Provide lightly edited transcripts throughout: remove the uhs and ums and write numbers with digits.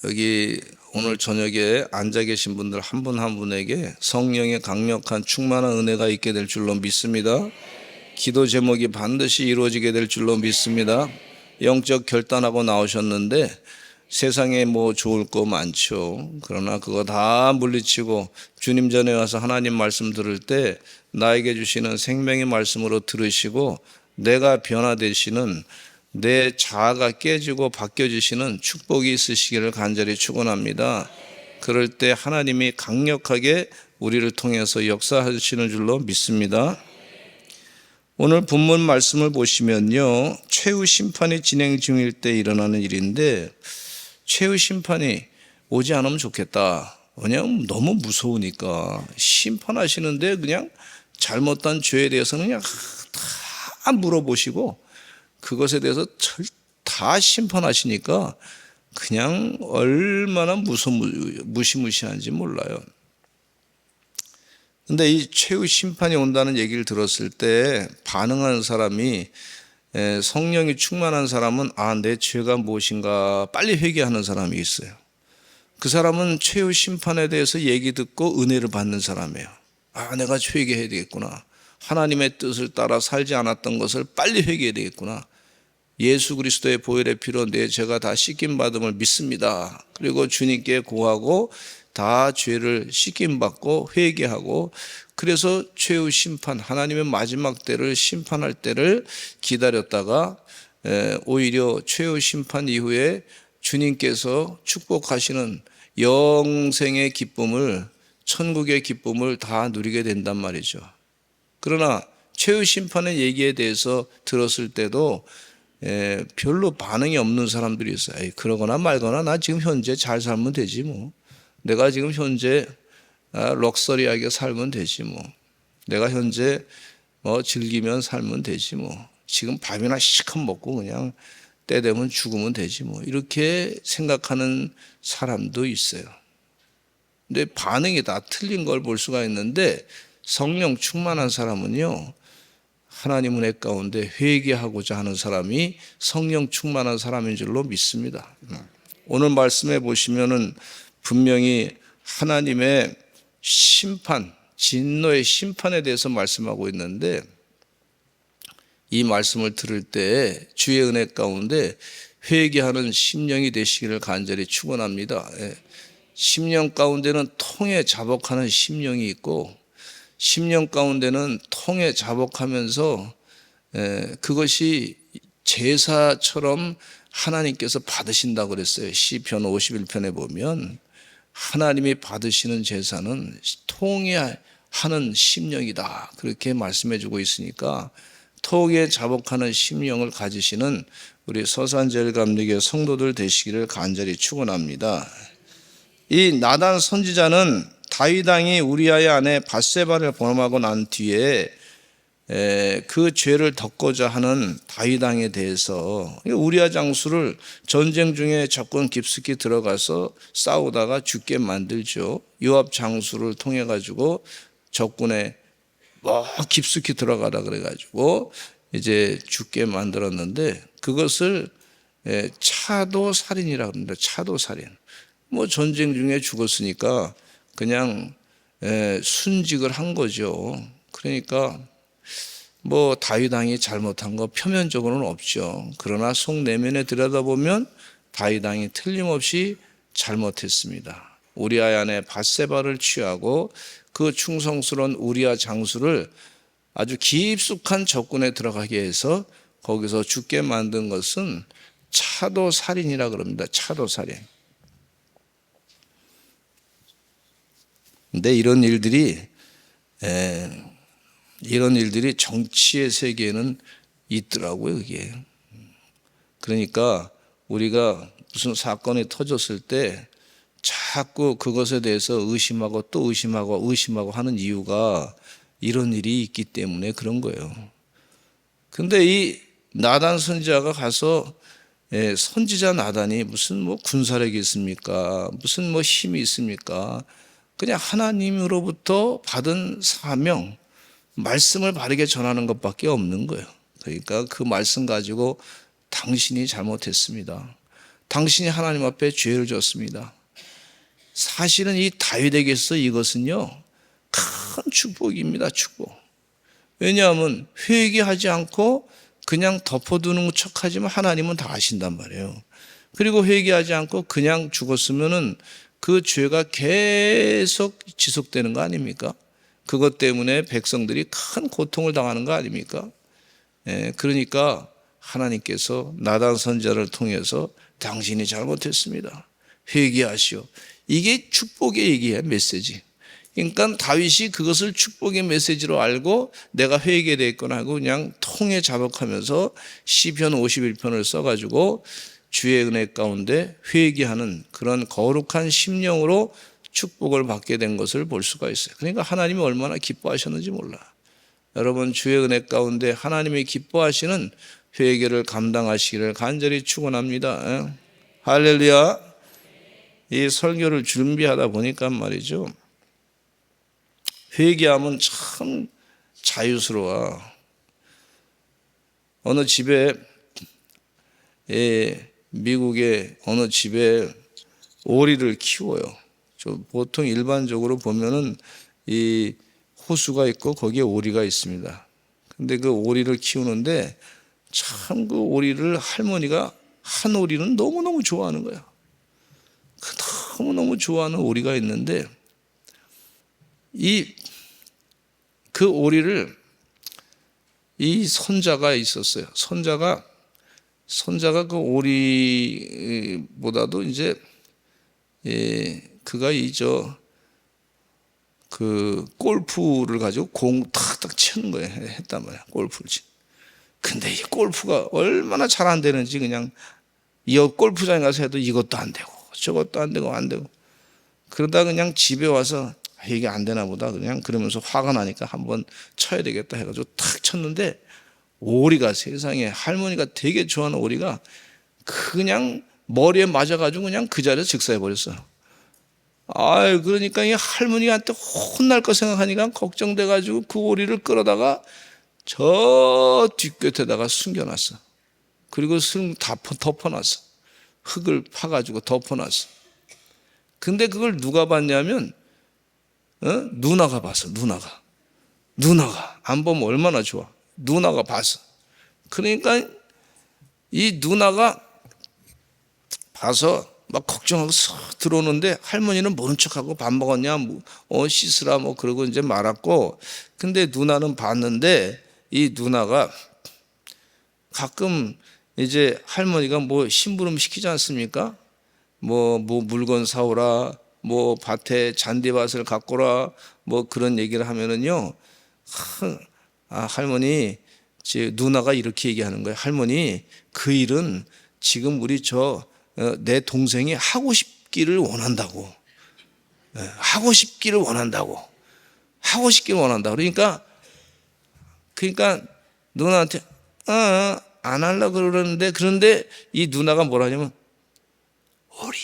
여기 오늘 저녁에 앉아 계신 분들 한 분 한 분에게 성령의 강력한 충만한 은혜가 있게 될 줄로 믿습니다. 기도 제목이 반드시 이루어지게 될 줄로 믿습니다. 영적 결단하고 나오셨는데 세상에 뭐 좋을 거 많죠. 그러나 그거 다 물리치고 주님 전에 와서 하나님 말씀 들을 때 나에게 주시는 생명의 말씀으로 들으시고 내가 변화되시는, 내 자아가 깨지고 바뀌어지시는 축복이 있으시기를 간절히 축원합니다. 그럴 때 하나님이 강력하게 우리를 통해서 역사하시는 줄로 믿습니다. 오늘 본문 말씀을 보시면요, 최후 심판이 진행 중일 때 일어나는 일인데, 최후 심판이 오지 않으면 좋겠다. 왜냐하면 너무 무서우니까. 심판하시는데 그냥 잘못한 죄에 대해서는 그냥 다 물어보시고 그것에 대해서 다 심판하시니까 그냥 얼마나 무시무시한지 몰라요. 근데 이 최후 심판이 온다는 얘기를 들었을 때 반응하는 사람이, 성령이 충만한 사람은 내 죄가 무엇인가 빨리 회개하는 사람이 있어요. 그 사람은 최후 심판에 대해서 얘기 듣고 은혜를 받는 사람이에요. 내가 회개해야 되겠구나. 하나님의 뜻을 따라 살지 않았던 것을 빨리 회개해야 되겠구나. 예수 그리스도의 보혈의 피로 내 죄가 다 씻김받음을 믿습니다. 그리고 주님께 고하고 다 죄를 씻김받고 회개하고, 그래서 최후 심판, 하나님의 마지막 때를 심판할 때를 기다렸다가 오히려 최후 심판 이후에 주님께서 축복하시는 영생의 기쁨을, 천국의 기쁨을 다 누리게 된단 말이죠. 그러나 최후 심판의 얘기에 대해서 들었을 때도 별로 반응이 없는 사람들이 있어요. 그러거나 말거나 나 지금 현재 잘 살면 되지 뭐. 내가 지금 현재 럭셔리하게 살면 되지 뭐. 내가 현재 즐기면 살면 되지 뭐. 지금 밥이나 시컷 먹고 그냥 때 되면 죽으면 되지 뭐. 이렇게 생각하는 사람도 있어요. 근데 반응이 다 틀린 걸 볼 수가 있는데, 성령 충만한 사람은요, 하나님 은혜 가운데 회개하고자 하는 사람이 성령 충만한 사람인 줄로 믿습니다. 오늘 말씀해 보시면은 분명히 하나님의 심판, 진노의 심판에 대해서 말씀하고 있는데, 이 말씀을 들을 때 주의 은혜 가운데 회개하는 심령이 되시기를 간절히 축원합니다. 심령 가운데는 통에 자복하는 심령이 있고, 심령 가운데는 통에 자복하면서 그것이 제사처럼 하나님께서 받으신다고 그랬어요. 시편 51편에 보면 하나님이 받으시는 제사는 통회하는 심령이다, 그렇게 말씀해 주고 있으니까 통에 자복하는 심령을 가지시는 우리 서산제일감리교 성도들 되시기를 간절히 축원합니다. 이 나단 선지자는 다윗 왕이 우리아의 아내 밧세바를 범하고 난 뒤에 그 죄를 덮고자 하는 다윗 왕에 대해서, 우리아 장수를 전쟁 중에 적군 깊숙이 들어가서 싸우다가 죽게 만들죠. 요압 장수를 통해 가지고 적군에 깊숙이 들어가다 그래 가지고 이제 죽게 만들었는데, 그것을 차도살인이라고 합니다. 차도살인. 전쟁 중에 죽었으니까 그냥 순직을 한 거죠. 그러니까 다윗 왕이 잘못한 거 표면적으로는 없죠. 그러나 속 내면에 들여다보면 다윗 왕이 틀림없이 잘못했습니다. 우리아의 아내 밧세바를 취하고 그 충성스러운 우리아 장수를 아주 깊숙한 적군에 들어가게 해서 거기서 죽게 만든 것은 차도살인이라 그럽니다. 차도살인. 근데 이런 일들이 정치의 세계에는 있더라고요, 이게. 그러니까 우리가 무슨 사건이 터졌을 때 자꾸 그것에 대해서 의심하고 또 의심하고 하는 이유가 이런 일이 있기 때문에 그런 거예요. 근데 이 나단 선지자가 가서, 선지자 나단이 무슨 군사력이 있습니까? 무슨 힘이 있습니까? 그냥 하나님으로부터 받은 사명, 말씀을 바르게 전하는 것밖에 없는 거예요. 그러니까 그 말씀 가지고 당신이 잘못했습니다. 당신이 하나님 앞에 죄를 졌습니다. 사실은 이 다윗에게서 이것은요, 큰 축복입니다. 축복. 왜냐하면 회개하지 않고 그냥 덮어두는 척하지만 하나님은 다 아신단 말이에요. 그리고 회개하지 않고 그냥 죽었으면은 그 죄가 계속 지속되는 거 아닙니까? 그것 때문에 백성들이 큰 고통을 당하는 거 아닙니까? 그러니까 하나님께서 나단 선지자를 통해서 당신이 잘못했습니다. 회개하시오. 이게 축복의 얘기예요, 메시지. 그러니까 다윗이 그것을 축복의 메시지로 알고 내가 회개됐구나 하고 그냥 통에 자복하면서 시편 51편을 써가지고 주의 은혜 가운데 회개하는 그런 거룩한 심령으로 축복을 받게 된 것을 볼 수가 있어요. 그러니까 하나님이 얼마나 기뻐하셨는지 몰라. 여러분, 주의 은혜 가운데 하나님이 기뻐하시는 회개를 감당하시기를 간절히 축원합니다. 할렐루야. 이 설교를 준비하다 보니까 말이죠, 회개하면 참 자유스러워. 어느 집에, 미국의 어느 집에 오리를 키워요. 보통 일반적으로 보면은 이 호수가 있고 거기에 오리가 있습니다. 근데 그 오리를 키우는데 참 그 오리를 할머니가 한 오리는 너무너무 좋아하는 거야. 너무너무 좋아하는 오리가 있는데 그 오리를 이 손자가 있었어요. 손자가 그 오리보다도 이제 그가 그 골프를 가지고 공 탁탁 치는 거예요. 했단 말이야. 골프를 치. 근데 이 골프가 얼마나 잘 안 되는지 그냥 이 골프장에 가서 해도 이것도 안 되고 저것도 안 되고 그러다 그냥 집에 와서 이게 안 되나 보다 그냥 그러면서 화가 나니까 한번 쳐야 되겠다 해가지고 탁 쳤는데 오리가, 세상에 할머니가 되게 좋아하는 오리가 그냥 머리에 맞아가지고 그냥 그 자리에서 즉사해 버렸어. 그러니까 이 할머니한테 혼날 거 생각하니까 걱정돼가지고 그 오리를 끌어다가 저 뒷곁에다가 숨겨놨어. 그리고 다 덮어놨어. 흙을 파가지고 덮어놨어. 근데 그걸 누가 봤냐면 누나가 봤어. 누나가 안 보면 얼마나 좋아. 누나가 봤어. 그러니까 이 누나가 봐서 막 걱정하고 쓱 들어오는데 할머니는 모른 척하고 밥 먹었냐, 씻으라 그러고 이제 말았고, 근데 누나는 봤는데 이 누나가 가끔 이제 할머니가 심부름 시키지 않습니까? 물건 사오라, 밭에 잔디밭을 가꾸라, 그런 얘기를 하면은요, 할머니, 누나가 이렇게 얘기하는 거예요. 할머니, 그 일은 지금 우리 내 동생이 하고 싶기를 원한다고. 하고 싶기를 원한다고. 그러니까 누나한테 안 하려고 그러는데, 그런데 이 누나가 뭐라 하냐면 오리.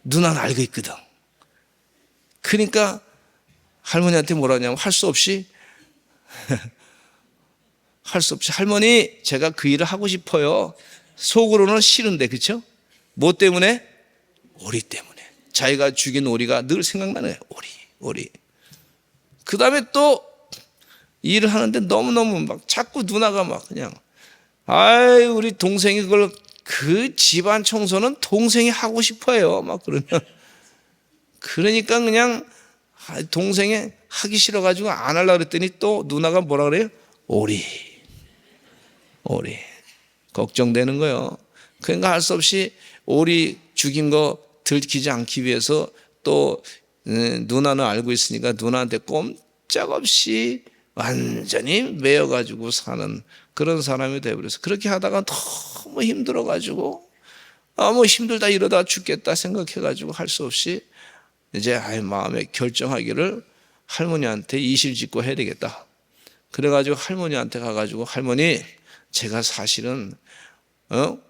누나는 알고 있거든. 그러니까 할머니한테 뭐라 하냐면 할 수 없이 할머니, 제가 그 일을 하고 싶어요. 속으로는 싫은데, 그렇죠? 뭐 때문에? 오리 때문에. 자기가 죽인 오리가 늘 생각나는 거예요. 오리. 그 다음에 또 일을 하는데 너무너무 자꾸 누나가 그냥 우리 동생이 그 집안 청소는 동생이 하고 싶어요. 그러면 그러니까 그냥 동생이 하기 싫어가지고 안 하려고 그랬더니 또 누나가 뭐라 그래요? 오리. 걱정되는 거예요. 그러니까 할 수 없이 오리 죽인 거 들키지 않기 위해서 또 누나는 알고 있으니까 누나한테 꼼짝없이 완전히 매여가지고 사는 그런 사람이 되어버려서, 그렇게 하다가 너무 힘들어가지고 힘들다 이러다 죽겠다 생각해가지고 할 수 없이 이제 마음에 결정하기를 할머니한테 이실직고 해야 되겠다. 그래가지고 할머니한테 가가지고 할머니, 제가 사실은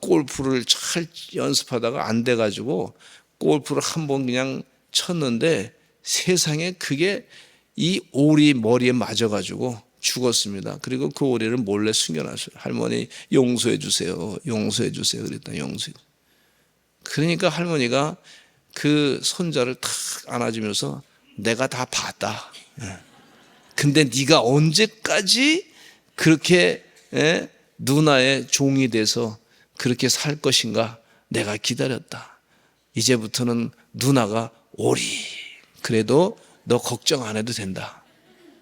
골프를 잘 연습하다가 안 돼가지고 골프를 한번 그냥 쳤는데 세상에 그게 이 오리 머리에 맞아가지고 죽었습니다. 그리고 그 오리를 몰래 숨겨놨어요. 할머니 용서해 주세요. 용서해 주세요. 그랬더니 용서해. 그러니까 할머니가 그 손자를 탁 안아주면서 내가 다 봤다. 근데 네가 언제까지 그렇게 누나의 종이 돼서 그렇게 살 것인가? 내가 기다렸다. 이제부터는 누나가 오리. 그래도 너 걱정 안 해도 된다.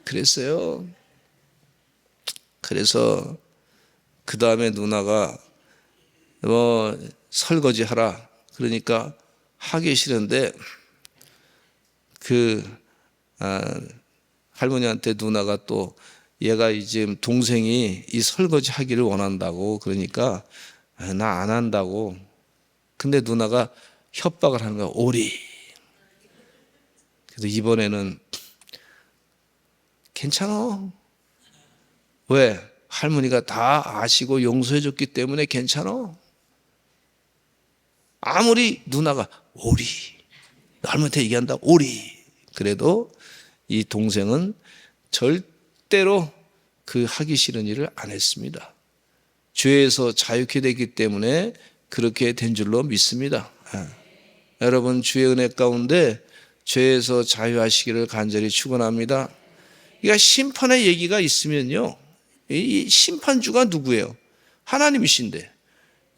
그랬어요. 그래서 그 다음에 누나가 설거지 하라. 그러니까 하기 싫은데 할머니한테 누나가 또 얘가 이제 동생이 이 설거지 하기를 원한다고 그러니까 나 안 한다고. 근데 누나가 협박을 하는 거야. 오리. 그래서 이번에는 괜찮아. 왜? 할머니가 다 아시고 용서해 줬기 때문에 괜찮아. 아무리 누나가 오리. 할머니한테 얘기한다. 오리. 그래도 이 동생은 절대로 그 하기 싫은 일을 안 했습니다. 죄에서 자유케 되기 때문에 그렇게 된 줄로 믿습니다. 여러분 주의 은혜 가운데 죄에서 자유하시기를 간절히 축원합니다. 그러니까 심판의 얘기가 있으면요, 이 심판주가 누구예요? 하나님이신데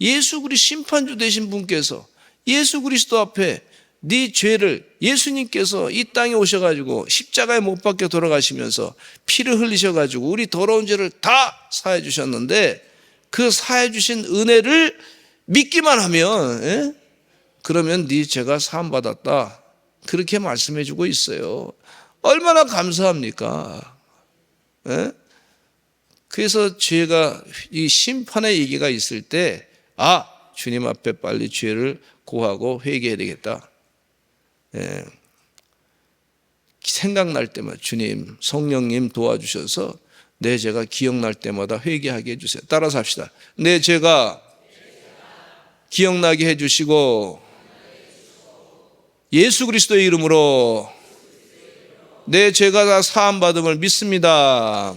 예수 그리스도 심판주 되신 분께서 예수 그리스도 앞에 네 죄를 예수님께서 이 땅에 오셔가지고 십자가에 못 박혀 돌아가시면서 피를 흘리셔가지고 우리 더러운 죄를 다 사해 주셨는데 그 사해 주신 은혜를 믿기만 하면 그러면 네 죄가 사함 받았다. 그렇게 말씀해 주고 있어요. 얼마나 감사합니까? 그래서 죄가 이 심판의 얘기가 있을 때 주님 앞에 빨리 죄를 고하고 회개해야 되겠다. 생각날 때마다 주님, 성령님 도와주셔서 내 죄가 기억날 때마다 회개하게 해주세요. 따라서 합시다. 내 죄가 기억나게 해주시고 예수 그리스도의 이름으로 내 죄가 다 사함받음을 믿습니다.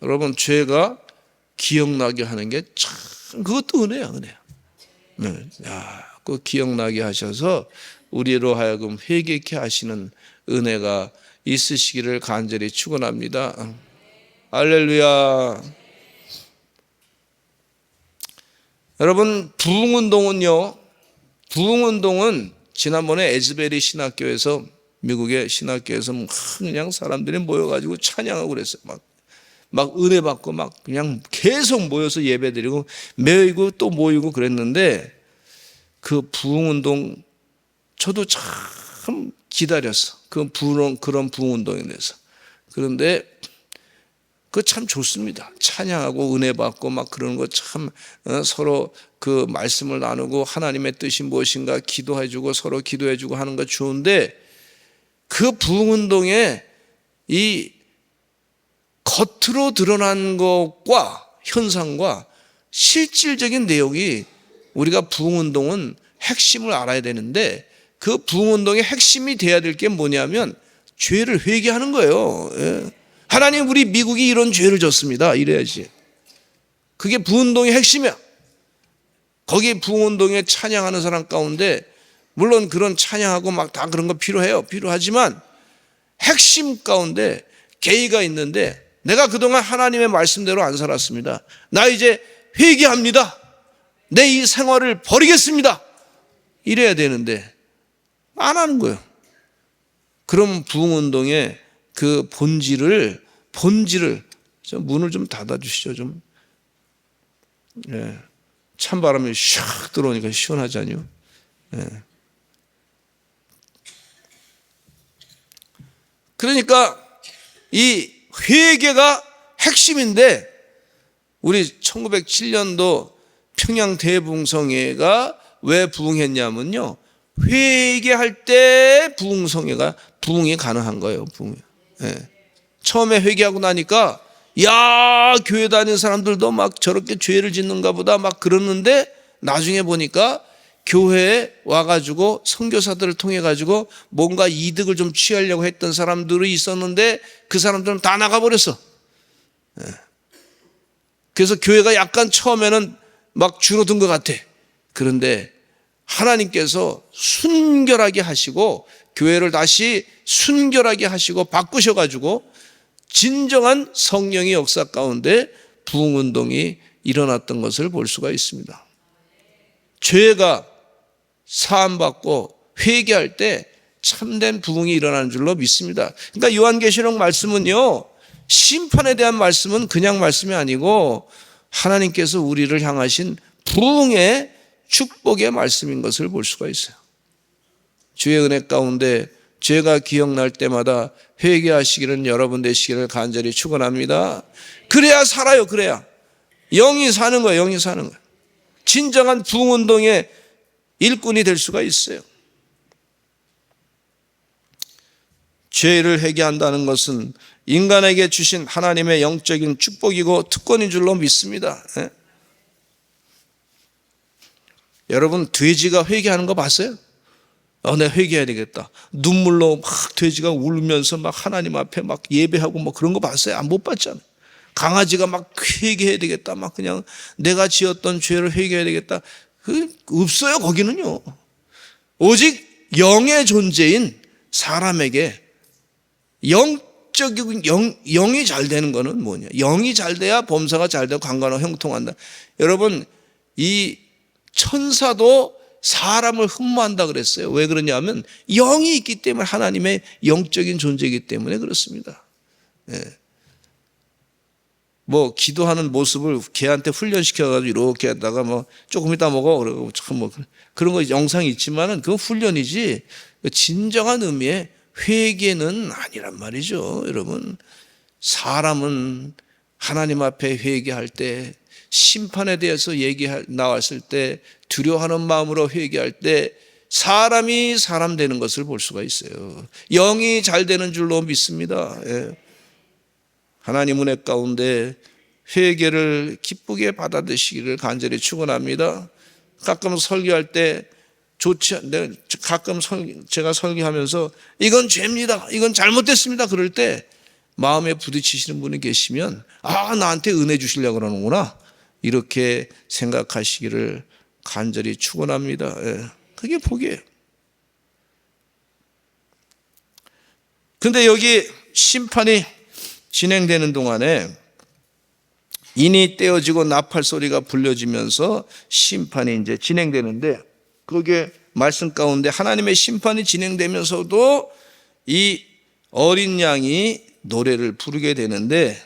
여러분 죄가 기억나게 하는 게 참 그것도 은혜야. 그 기억나게 하셔서 우리로 하여금 회개케 하시는 은혜가 있으시기를 간절히 축원합니다. 할렐루야. 여러분 부흥운동은 지난번에 에즈베리 신학교에서 미국의 신학교에서 그냥 사람들이 모여가지고 찬양하고 그랬어요. 막 은혜 받고 막 그냥 계속 모여서 예배드리고 모이고 또 모이고 그랬는데 그 부흥운동 저도 참 기다렸어. 그런 부흥운동에 대해서. 그런데 그거 참 좋습니다. 찬양하고 은혜 받고 막 그러는 거 참 서로 그 말씀을 나누고 하나님의 뜻이 무엇인가 기도해주고 서로 기도해주고 하는 거 좋은데 그 부흥운동에 이 겉으로 드러난 것과 현상과 실질적인 내용이 우리가 부흥운동은 핵심을 알아야 되는데 그 부흥운동의 핵심이 돼야 될 게 뭐냐면 죄를 회개하는 거예요. 하나님 우리 미국이 이런 죄를 졌습니다. 이래야지. 그게 부흥운동의 핵심이야. 거기 부흥운동에 찬양하는 사람 가운데 물론 그런 찬양하고 막 다 그런 거 필요해요. 필요하지만 핵심 가운데 계의가 있는데 내가 그동안 하나님의 말씀대로 안 살았습니다. 나 이제 회개합니다. 내 이 생활을 버리겠습니다. 이래야 되는데 안 하는 거예요. 그럼 부흥운동의 그 본질을 좀 문을 좀 닫아주시죠. 좀 찬바람이 샥 들어오니까 시원하잖아요. 그러니까 이 회개가 핵심인데 우리 1907년도 평양 대부흥성회가 왜 부흥했냐면요, 회개할 때 부흥이 가능한 거예요. 처음에 회개하고 나니까 야 교회 다니는 사람들도 막 저렇게 죄를 짓는가 보다 막 그러는데 나중에 보니까 교회에 와가지고 선교사들을 통해 가지고 뭔가 이득을 좀 취하려고 했던 사람들이 있었는데 그 사람들은 다 나가버렸어. 그래서 교회가 약간 처음에는 막 줄어든 것 같아. 그런데 하나님께서 순결하게 하시고 교회를 다시 순결하게 하시고 바꾸셔가지고 진정한 성령의 역사 가운데 부흥운동이 일어났던 것을 볼 수가 있습니다. 죄가 사함받고 회개할 때 참된 부흥이 일어나는 줄로 믿습니다. 그러니까 요한계시록 말씀은요, 심판에 대한 말씀은 그냥 말씀이 아니고 하나님께서 우리를 향하신 부흥의 축복의 말씀인 것을 볼 수가 있어요. 주의 은혜 가운데 죄가 기억날 때마다 회개하시기는 여러분 되시기를 간절히 축원합니다. 그래야 살아요. 그래야 영이 사는 거예요. 영이 사는 거예요. 진정한 부흥운동의 일꾼이 될 수가 있어요. 죄를 회개한다는 것은 인간에게 주신 하나님의 영적인 축복이고 특권인 줄로 믿습니다. 여러분, 돼지가 회개하는 거 봤어요? 내가 회개해야 되겠다. 눈물로 막 돼지가 울면서 막 하나님 앞에 막 예배하고 뭐 그런 거 봤어요? 못 봤잖아요. 강아지가 막 회개해야 되겠다. 막 그냥 내가 지었던 죄를 회개해야 되겠다. 없어요, 거기는요. 오직 영의 존재인 사람에게 영적인 영이 잘 되는 거는 뭐냐? 영이 잘 돼야 범사가 잘 되고 강간하고 형통한다. 여러분, 이 천사도 사람을 흠모한다 그랬어요. 왜 그러냐면 영이 있기 때문에, 하나님의 영적인 존재이기 때문에 그렇습니다. 뭐 기도하는 모습을 개한테 훈련시켜가지고 이렇게 하다가 뭐 조금 이따 먹어 그러고 참 뭐 그런 거 영상이 있지만은 그건 훈련이지 진정한 의미의 회개는 아니란 말이죠. 여러분, 사람은 하나님 앞에 회개할 때, 심판에 대해서 나왔을 때, 두려워하는 마음으로 회개할 때 사람이 사람 되는 것을 볼 수가 있어요. 영이 잘 되는 줄로 믿습니다. 하나님 은혜 가운데 회개를 기쁘게 받아들이시기를 간절히 축원합니다. 가끔 설교할 때 가끔 제가 설교하면서 이건 죄입니다, 이건 잘못됐습니다 그럴 때 마음에 부딪히시는 분이 계시면 나한테 은혜 주시려고 그러는구나, 이렇게 생각하시기를 간절히 축원합니다. 그게 복이에요. 근데 여기 심판이 진행되는 동안에 인이 떼어지고 나팔 소리가 불려지면서 심판이 이제 진행되는데, 그게 말씀 가운데 하나님의 심판이 진행되면서도 이 어린 양이 노래를 부르게 되는데,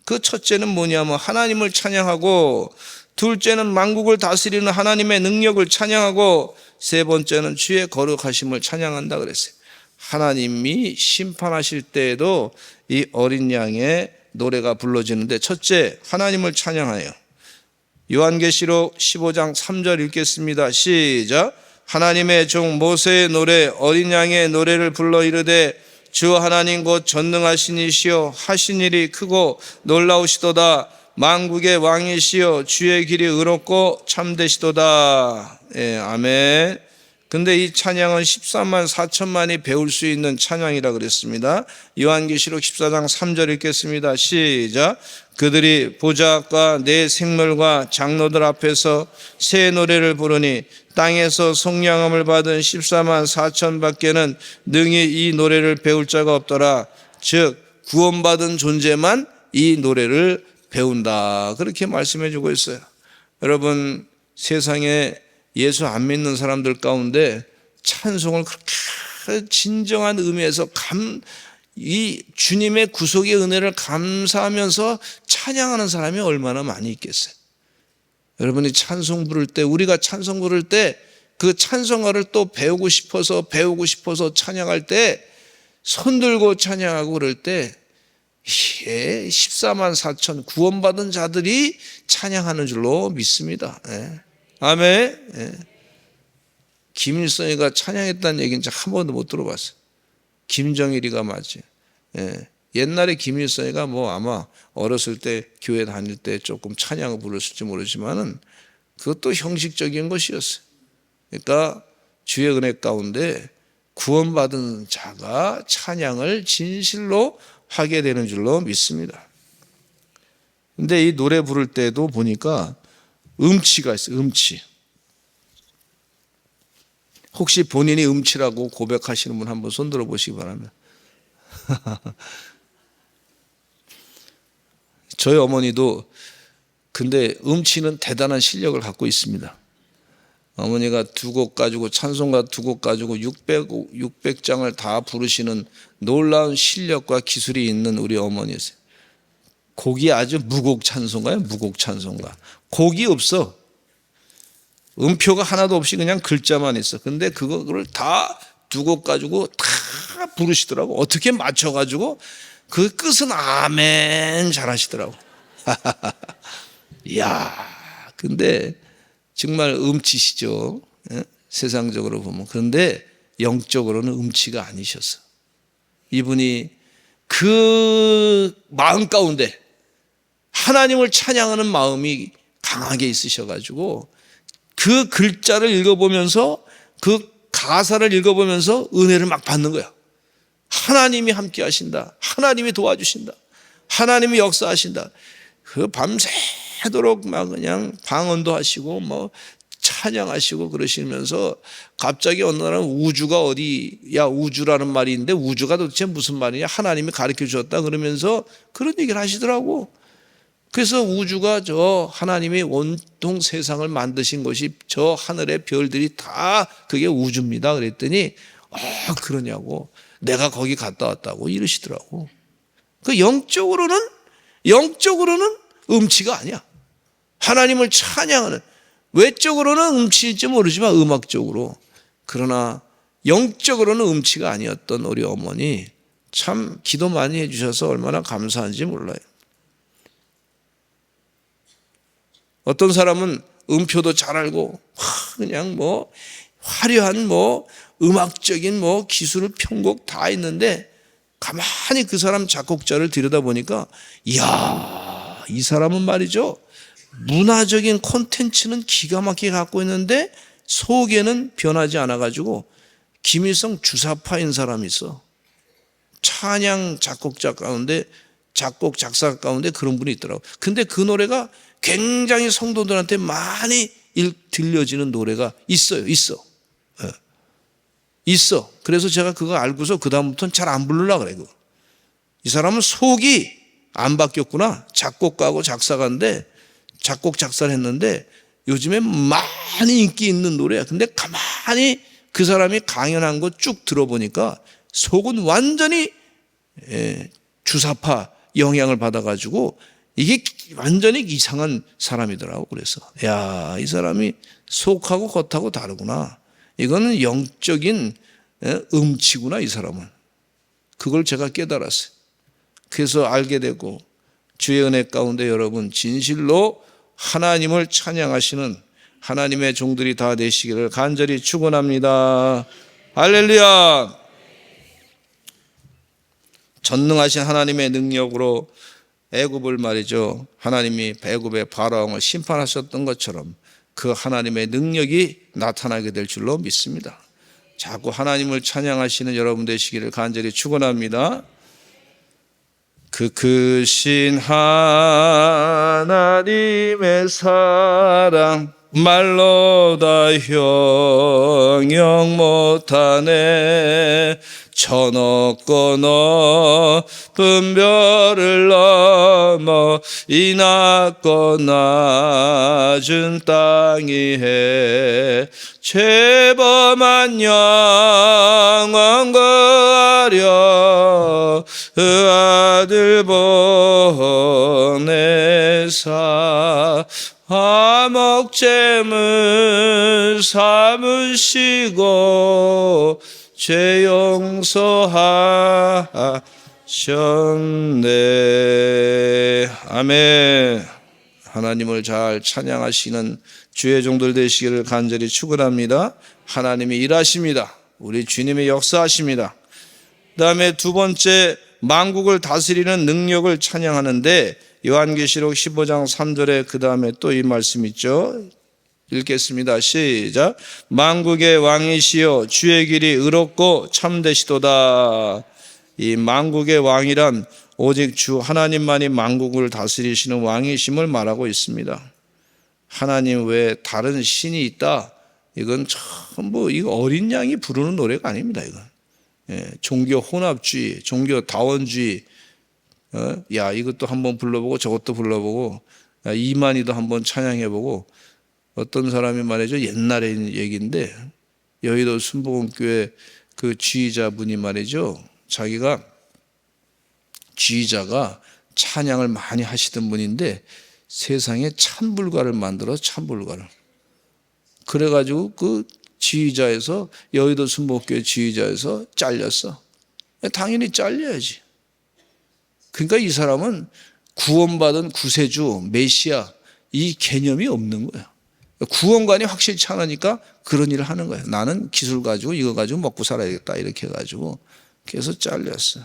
그 첫째는 뭐냐면 하나님을 찬양하고, 둘째는 만국을 다스리는 하나님의 능력을 찬양하고, 세 번째는 주의 거룩하심을 찬양한다 그랬어요. 하나님이 심판하실 때에도 이 어린 양의 노래가 불러지는데, 첫째, 하나님을 찬양하여. 요한계시록 15장 3절 읽겠습니다. 시작. 하나님의 종 모세의 노래, 어린 양의 노래를 불러 이르되, 주 하나님 곧 전능하신 이시여 하신 일이 크고 놀라우시도다. 만국의 왕이시여 주의 길이 의롭고 참되시도다. 아멘. 근데 이 찬양은 14만 4천만이 배울 수 있는 찬양이라 그랬습니다. 요한계시록 14장 3절 읽겠습니다. 시작. 그들이 보좌과 내 생물과 장로들 앞에서 새 노래를 부르니 땅에서 성량함을 받은 14만 4천 밖에는 능히 이 노래를 배울 자가 없더라. 즉 구원받은 존재만 이 노래를 배운다. 그렇게 말씀해 주고 있어요. 여러분, 세상에 예수 안 믿는 사람들 가운데 찬송을 그렇게 진정한 의미에서 이 주님의 구속의 은혜를 감사하면서 찬양하는 사람이 얼마나 많이 있겠어요. 여러분이 찬송 부를 때, 우리가 찬송 부를 때 그 찬송가를 또 배우고 싶어서 찬양할 때, 손 들고 찬양하고 그럴 때 14만 4천 구원받은 자들이 찬양하는 줄로 믿습니다. 아멘. 김일성이가 찬양했다는 얘기는 한 번도 못 들어봤어요. 김정일이가 맞지. 옛날에 김일성이가 뭐 아마 어렸을 때 교회 다닐 때 조금 찬양을 불렀을지 모르지만은 그것도 형식적인 것이었어요. 그러니까 주의 은혜 가운데 구원받은 자가 찬양을 진실로 하게 되는 줄로 믿습니다. 근데 이 노래 부를 때도 보니까 음치가 있어요. 음치. 혹시 본인이 음치라고 고백하시는 분 한번 손 들어보시기 바랍니다. 저희 어머니도 근데 음치는 대단한 실력을 갖고 있습니다. 어머니가 두 곡 가지고 찬송가 두 곡 가지고 600장을 다 부르시는 놀라운 실력과 기술이 있는 우리 어머니였어요. 곡이 아주 무곡 찬송가예요. 무곡 찬송가. 곡이 없어. 음표가 하나도 없이 그냥 글자만 있어. 근데 그거를 다 두 곡 가지고 다 부르시더라고. 어떻게 맞춰가지고 그 끝은 아멘 잘하시더라고. 이야, 근데 정말 음치시죠. 예? 세상적으로 보면. 그런데 영적으로는 음치가 아니셨어. 이분이 그 마음 가운데 하나님을 찬양하는 마음이 강하게 있으셔가지고 그 글자를 읽어보면서 그 가사를 읽어보면서 은혜를 막 받는 거야. 하나님이 함께 하신다. 하나님이 도와주신다. 하나님이 역사하신다. 그 밤새도록 막 그냥 방언도 하시고 뭐 찬양하시고 그러시면서 갑자기 어느 날은 우주가 어디야, 우주라는 말이 있는데 우주가 도대체 무슨 말이냐, 하나님이 가르쳐 주셨다 그러면서 그런 얘기를 하시더라고. 그래서 우주가 저 하나님이 온통 세상을 만드신 것이 저 하늘의 별들이 다 그게 우주입니다 그랬더니 그러냐고, 내가 거기 갔다 왔다고 이러시더라고. 그 영적으로는 음치가 아니야. 하나님을 찬양하는, 외적으로는 음치일지 모르지만 음악적으로, 그러나 영적으로는 음치가 아니었던 우리 어머니 참 기도 많이 해주셔서 얼마나 감사한지 몰라요. 어떤 사람은 음표도 잘 알고 그냥 뭐 화려한 뭐 음악적인 뭐 기술을 편곡 다 있는데 가만히 그 사람 작곡자를 들여다보니까 이야, 이 사람은 말이죠, 문화적인 콘텐츠는 기가 막히게 갖고 있는데 속에는 변하지 않아가지고 김일성 주사파인 사람이 있어. 찬양 작곡자 가운데, 작곡 작사 가운데 그런 분이 있더라고. 근데 그 노래가 굉장히 성도들한테 많이 들려지는 노래가 있어요. 있어. 그래서 제가 그거 알고서 그 다음부터는 잘 안 부르려고 그래. 그거. 이 사람은 속이 안 바뀌었구나. 작곡가고 작사가인데 작곡 작사를 했는데 요즘에 많이 인기 있는 노래야. 근데 가만히 그 사람이 강연한 거 쭉 들어보니까 속은 완전히 주사파 영향을 받아가지고 이게 완전히 이상한 사람이더라고. 그래서 야, 이 사람이 속하고 겉하고 다르구나. 이거는 영적인 음치구나, 이 사람은. 그걸 제가 깨달았어요. 그래서 알게 되고 주의 은혜 가운데 여러분 진실로 하나님을 찬양하시는 하나님의 종들이 다 되시기를 간절히 축원합니다. 할렐루야. 전능하신 하나님의 능력으로 애굽을 말이죠, 하나님이 애굽의 바로왕을 심판하셨던 것처럼 그 하나님의 능력이 나타나게 될 줄로 믿습니다. 자꾸 하나님을 찬양하시는 여러분 되시기를 간절히 축원합니다. 그 크신 하나님의 사랑 말로 다 형용 못하네. 천억 건너픈 별을 넘어 이 낮고 낮은 땅이 해 죄범한 영혼 구하려 그 아들 보내사 화목제물 삼으시고 죄 용서하셨네. 아멘. 하나님을 잘 찬양하시는 주의 종들 되시기를 간절히 축원합니다. 하나님이 일하십니다. 우리 주님이 역사하십니다. 그 다음에 두 번째, 만국을 다스리는 능력을 찬양하는데 요한계시록 15장 3절에 그 다음에 또 이 말씀 있죠. 읽겠습니다. 시작. 만국의 왕이시여 주의 길이 의롭고 참되시도다. 이 만국의 왕이란 오직 주 하나님만이 만국을 다스리시는 왕이심을 말하고 있습니다. 하나님 외에 다른 신이 있다? 이건 전부 이거 어린 양이 부르는 노래가 아닙니다. 이건 종교 혼합주의, 종교 다원주의. 야 이것도 한번 불러보고 저것도 불러보고, 야, 이만희도 한번 찬양해보고. 어떤 사람이 말이죠, 옛날에 있는 얘기인데 여의도 순복음교회 그 지휘자분이 말이죠, 자기가 지휘자가 찬양을 많이 하시던 분인데 세상에 찬불가를 만들어, 찬불가를. 그래가지고 그 지휘자에서, 여의도 순복음교회 지휘자에서 잘렸어. 당연히 잘려야지. 그러니까 이 사람은 구원받은 구세주 메시아 이 개념이 없는 거야. 구원관이 확실히 차나니까 그런 일을 하는 거예요. 나는 기술 가지고 이거 가지고 먹고 살아야겠다 이렇게 해가지고 그래서 잘렸어요.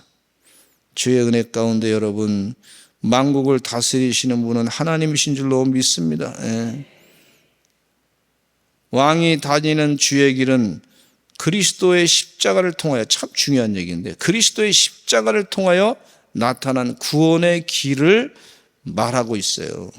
주의 은혜 가운데 여러분, 만국을 다스리시는 분은 하나님이신 줄로 믿습니다. 왕이 다니는 주의 길은 그리스도의 십자가를 통하여, 참 중요한 얘기인데, 그리스도의 십자가를 통하여 나타난 구원의 길을 말하고 있어요.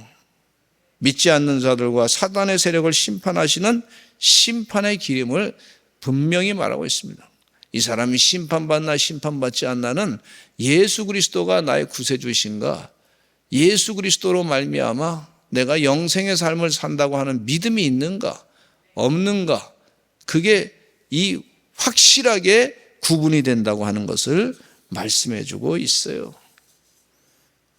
믿지 않는 자들과 사단의 세력을 심판하시는 심판의 길임을 분명히 말하고 있습니다. 이 사람이 심판받나 심판받지 않나는 예수 그리스도가 나의 구세주이신가, 예수 그리스도로 말미암아 내가 영생의 삶을 산다고 하는 믿음이 있는가 없는가, 그게 이 확실하게 구분이 된다고 하는 것을 말씀해 주고 있어요.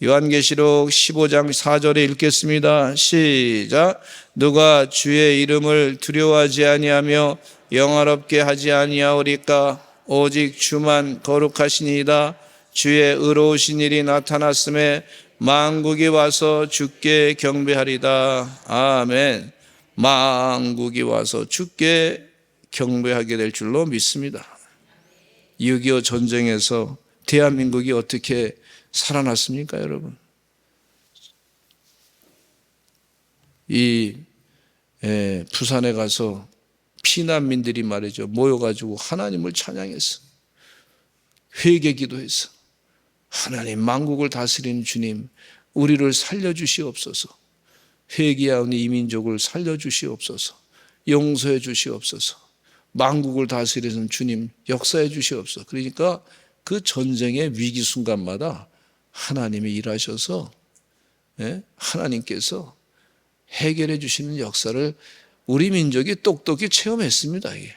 요한계시록 15장 4절에 읽겠습니다. 시작. 누가 주의 이름을 두려워하지 아니하며 영화롭게 하지 아니하오리까? 오직 주만 거룩하시니이다. 주의 의로우신 일이 나타났음에 만국이 와서 주께 경배하리다. 아멘. 만국이 와서 주께 경배하게 될 줄로 믿습니다. 6.25 전쟁에서 대한민국이 어떻게 살아났습니까, 여러분? 부산에 가서 피난민들이 말이죠, 모여가지고 하나님을 찬양했어. 회개 기도했어. 하나님, 만국을 다스리는 주님, 우리를 살려주시옵소서. 회개하오니 이 민족을 살려주시옵소서. 용서해 주시옵소서. 만국을 다스리는 주님, 역사해 주시옵소서. 그러니까 그 전쟁의 위기 순간마다 하나님이 일하셔서 하나님께서 해결해 주시는 역사를 우리 민족이 똑똑히 체험했습니다. 이게.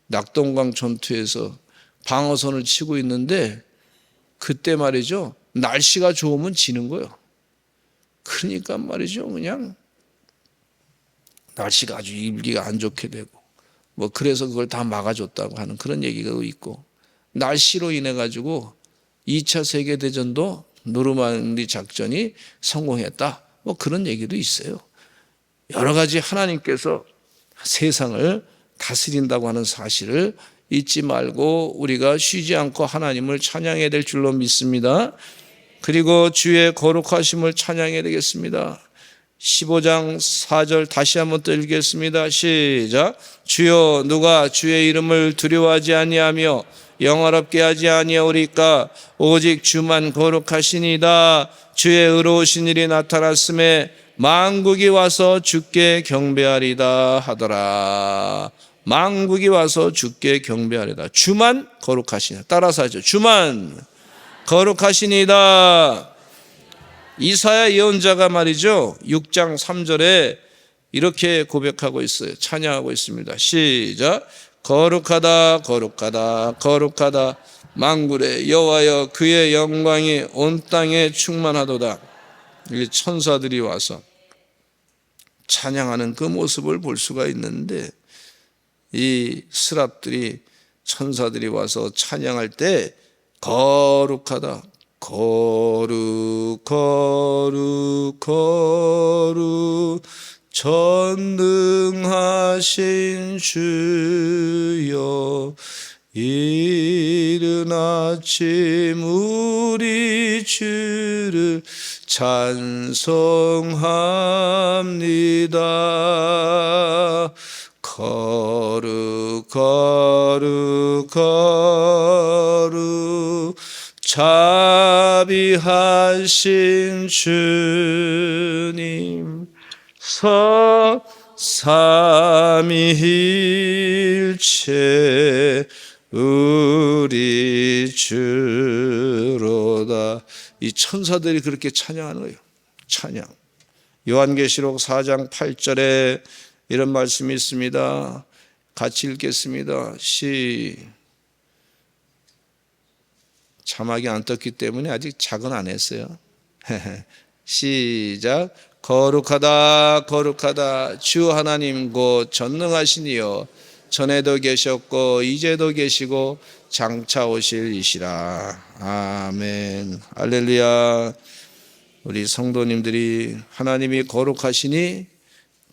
낙동강 전투에서 방어선을 치고 있는데 그때 말이죠, 날씨가 좋으면 지는 거예요. 그러니까 말이죠, 그냥 날씨가 아주 일기가 안 좋게 되고 뭐 그래서 그걸 다 막아줬다고 하는 그런 얘기가 있고, 날씨로 인해 가지고 2차 세계대전도 노르망디 작전이 성공했다, 뭐 그런 얘기도 있어요. 여러 가지 하나님께서 세상을 다스린다고 하는 사실을 잊지 말고 우리가 쉬지 않고 하나님을 찬양해야 될 줄로 믿습니다. 그리고 주의 거룩하심을 찬양해야 되겠습니다. 15장 4절 다시 한번 또 읽겠습니다. 시작. 주여, 누가 주의 이름을 두려워하지 아니하며 영화롭게 하지 아니하오리까? 오직 주만 거룩하시니이다. 주의 의로우신 일이 나타났음에 만국이 와서 주께 경배하리다 하더라. 만국이 와서 주께 경배하리다. 주만 거룩하시니이다. 따라서 하죠. 주만 거룩하시니이다. 이사야 예언자가 말이죠, 6장 3절에 이렇게 고백하고 있어요. 찬양하고 있습니다. 시작. 거룩하다 거룩하다 거룩하다 만군의 여호와여, 그의 영광이 온 땅에 충만하도다. 이 천사들이 와서 찬양하는 그 모습을 볼 수가 있는데, 이 스랍들이, 천사들이 와서 찬양할 때 거룩하다, 거룩 거룩 거룩 전능하신 주여, 이른 아침 우리 주를 찬송합니다. 거룩 거룩 거룩 자비하신 주님 삼위일체 우리 주로다. 이 천사들이 그렇게 찬양하는 거예요. 찬양. 요한계시록 4장 8절에 이런 말씀이 있습니다. 같이 읽겠습니다. 자막이 안 떴기 때문에 아직 작은 안 했어요. 시작. 거룩하다 거룩하다 주 하나님 곧 전능하시니요 전에도 계셨고 이제도 계시고 장차 오실 이시라. 아멘. 할렐루야. 우리 성도님들이 하나님이 거룩하시니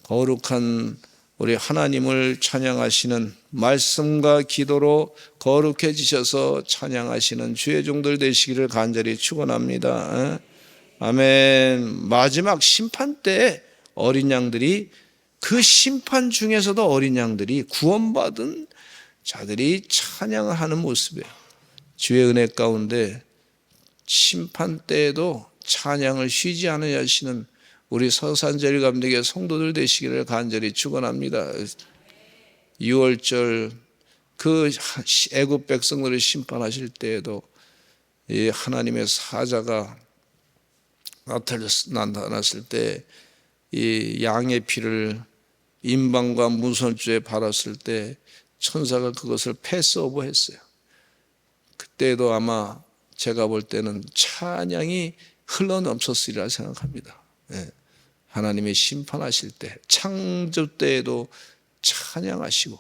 거룩한 우리 하나님을 찬양하시는 말씀과 기도로 거룩해지셔서 찬양하시는 주의 종들 되시기를 간절히 축원합니다. 아멘. 마지막 심판 때 어린 양들이, 그 심판 중에서도 어린 양들이, 구원받은 자들이 찬양을 하는 모습이에요. 주의 은혜 가운데 심판 때에도 찬양을 쉬지 않으려 하시는 우리 서산제일 감독의 성도들 되시기를 간절히 축원합니다. 6월절 그 애굽 백성들을 심판하실 때에도 이 하나님의 사자가 나타났을 때 이 양의 피를 임방과 문설주에 바랐을 때 천사가 그것을 패스오버 했어요. 그때도 아마 제가 볼 때는 찬양이 흘러넘쳤으리라 생각합니다. 하나님의 심판하실 때, 창조 때에도 찬양하시고,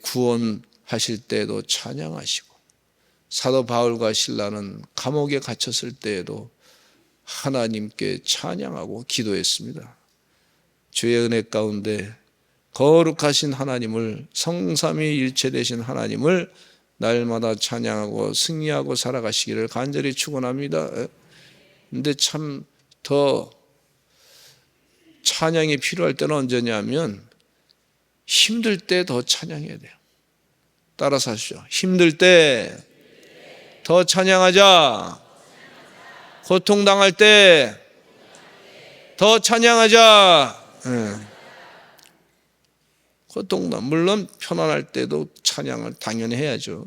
구원하실 때에도 찬양하시고, 사도 바울과 실라는 감옥에 갇혔을 때에도 하나님께 찬양하고 기도했습니다. 주의 은혜 가운데 거룩하신 하나님을, 성삼위일체 되신 하나님을 날마다 찬양하고 승리하고 살아가시기를 간절히 축원합니다. 근데 참 더 찬양이 필요할 때는 언제냐면 힘들 때 더 찬양해야 돼요. 따라서 하시죠. 힘들 때 더 찬양하자. 고통당할 때 더 찬양하자. 물론 편안할 때도 찬양을 당연히 해야죠.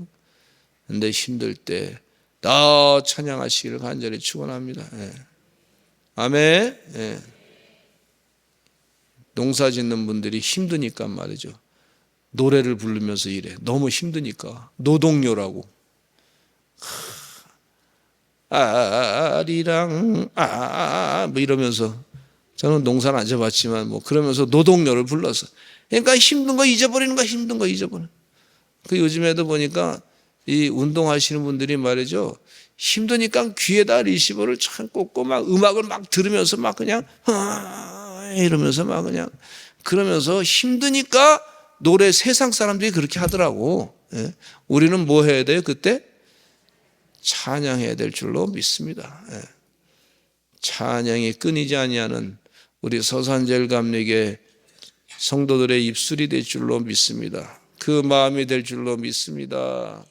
근데 힘들 때 더 찬양하시기를 간절히 축원합니다. 아멘. 농사 짓는 분들이 힘드니까 말이죠. 노래를 부르면서 일해. 너무 힘드니까. 노동요라고. 아리랑 뭐 이러면서, 저는 농사는 안 져봤지만 뭐 그러면서 노동요를 불러서, 그러니까 힘든 거 잊어버리는 거야. 힘든 거 잊어버리는. 그 요즘에도 보니까 이 운동하시는 분들이 말이죠, 힘드니까 귀에다 리시버를 참 꽂고 막 음악을 막 들으면서 막 그냥 이러면서 막 그냥 그러면서 힘드니까 노래, 세상 사람들이 그렇게 하더라고. 우리는 뭐 해야 돼요? 그때 찬양해야 될 줄로 믿습니다. 찬양이 끊이지 아니하는 우리 서산제일 감독의 성도들의 입술이 될 줄로 믿습니다. 그 마음이 될 줄로 믿습니다.